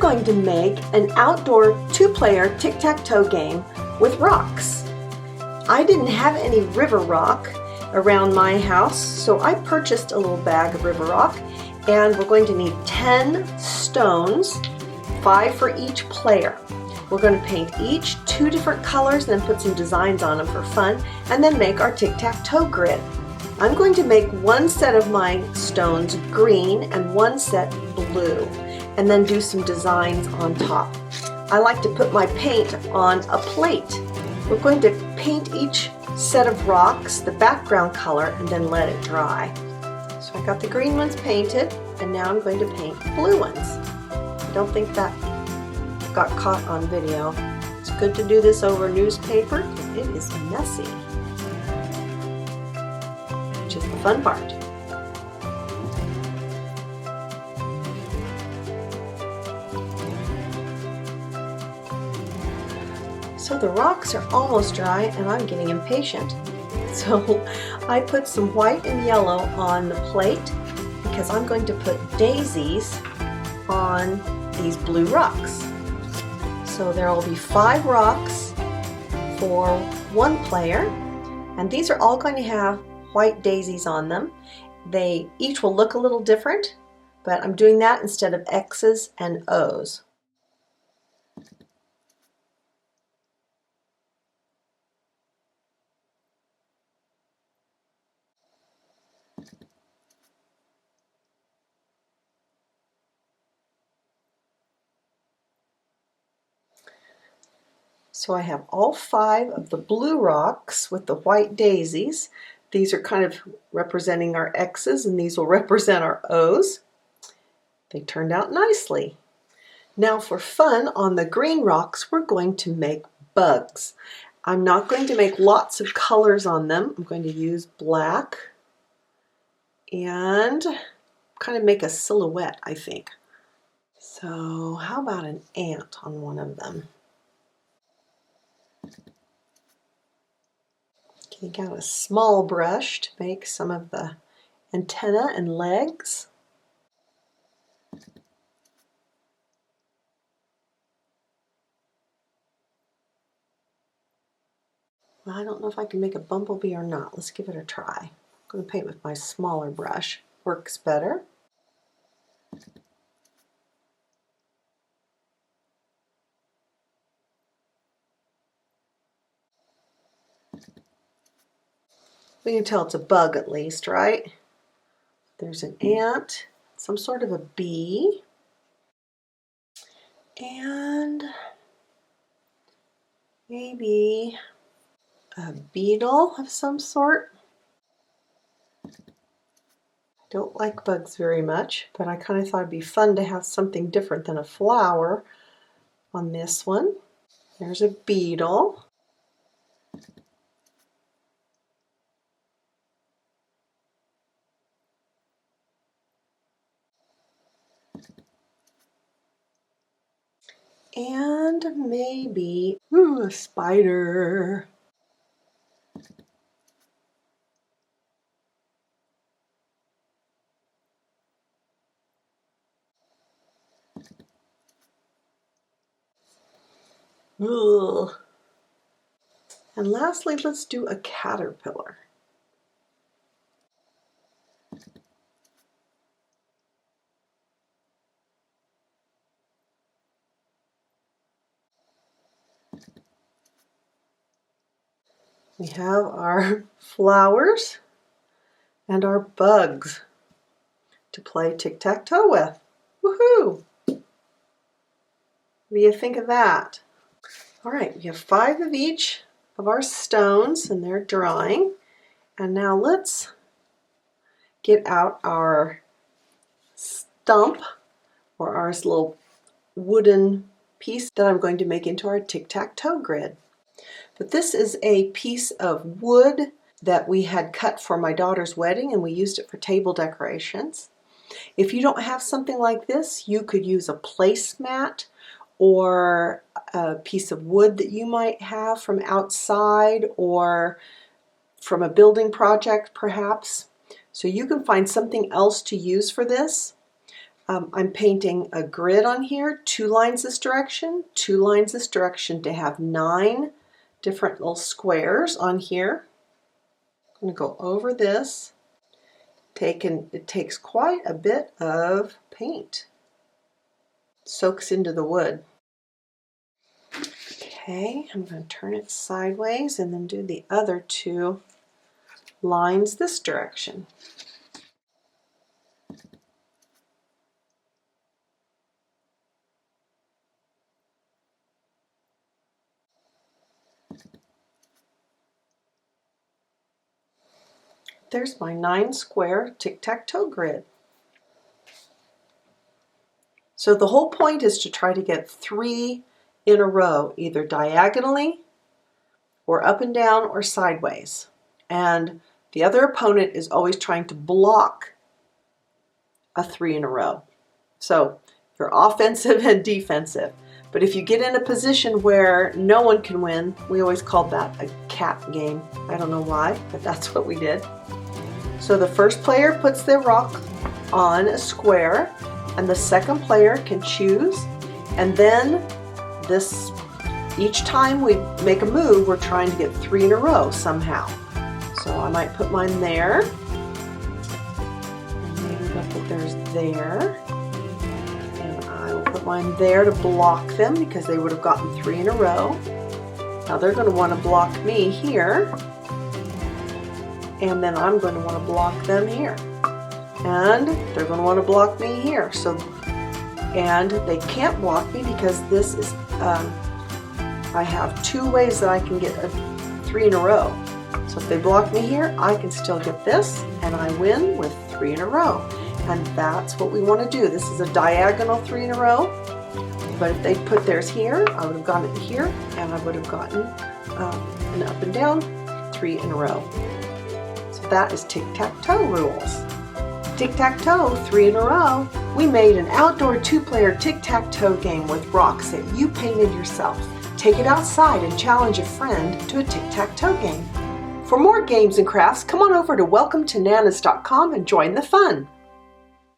going to make an outdoor two-player tic-tac-toe game with rocks. I didn't have any river rock around my house, so I purchased a little bag of river rock, and we're going to need 10 stones, 5 for each player. We're going to paint each 2 different colors and then put some designs on them for fun, and then make our tic-tac-toe grid. I'm going to make one set of my stones green and one set blue, and then do some designs on top. I like to put my paint on a plate. We're going to paint each set of rocks the background color and then let it dry. So I got the green ones painted, and now I'm going to paint blue ones. I don't think that got caught on video. It's good to do this over newspaper. It is messy, which is the fun part. So the rocks are almost dry and I'm getting impatient. So I put some white and yellow on the plate because I'm going to put daisies on these blue rocks. So there will be 5 rocks for one player, and these are all going to have white daisies on them. They each will look a little different, but I'm doing that instead of X's and O's. So I have all 5 of the blue rocks with the white daisies. These are kind of representing our X's, and these will represent our O's. They turned out nicely. Now for fun, on the green rocks, we're going to make bugs. I'm not going to make lots of colors on them. I'm going to use black and kind of make a silhouette, I think. So how about an ant on one of them? Take out a small brush to make some of the antenna and legs. Well, I don't know if I can make a bumblebee or not. Let's give it a try. I'm going to paint with my smaller brush. Works better. We can tell it's a bug at least, right? There's an ant, some sort of a bee, and maybe a beetle of some sort. I don't like bugs very much, but I kind of thought it'd be fun to have something different than a flower on this one. There's a beetle. And maybe, a spider. Ugh. And lastly, let's do a caterpillar. We have our flowers and our bugs to play tic-tac-toe with. Woohoo! What do you think of that? All right, we have 5 of each of our stones and they're drying. And now let's get out our stump or our little wooden piece that I'm going to make into our tic-tac-toe grid. But this is a piece of wood that we had cut for my daughter's wedding, and we used it for table decorations. If you don't have something like this, you could use a placemat or a piece of wood that you might have from outside or from a building project perhaps. So you can find something else to use for this. I'm painting a grid on here, 2 lines this direction, 2 lines this direction to have 9 different little squares on here. I'm going to go over this. It takes quite a bit of paint. It soaks into the wood. Okay, I'm going to turn it sideways and then do the other 2 lines this direction. There's my 9 square tic-tac-toe grid. So the whole point is to try to get 3 in a row, either diagonally or up and down or sideways. And the other opponent is always trying to block a 3 in a row. So you're offensive and defensive. But if you get in a position where no one can win, we always called that a cat game. I don't know why, but that's what we did. So the first player puts their rock on a square, and the second player can choose. And then each time we make a move, we're trying to get 3 in a row somehow. So I might put mine there. And maybe I'll put theirs there. I will put mine there to block them because they would have gotten 3 in a row. Now they're going to want to block me here, and then I'm going to want to block them here, and they're going to want to block me here. And they can't block me because this is I have 2 ways that I can get a 3 in a row. So if they block me here, I can still get this, and I win with 3 in a row. And that's what we want to do. This is a diagonal 3 in a row, but if they put theirs here, I would have gotten it here, and I would have gotten an up and down 3 in a row. So that is tic-tac-toe rules. Tic-tac-toe, 3 in a row. We made an outdoor 2-player tic-tac-toe game with rocks that you painted yourself. Take it outside and challenge a friend to a tic-tac-toe game. For more games and crafts, come on over to welcometananas.com and join the fun.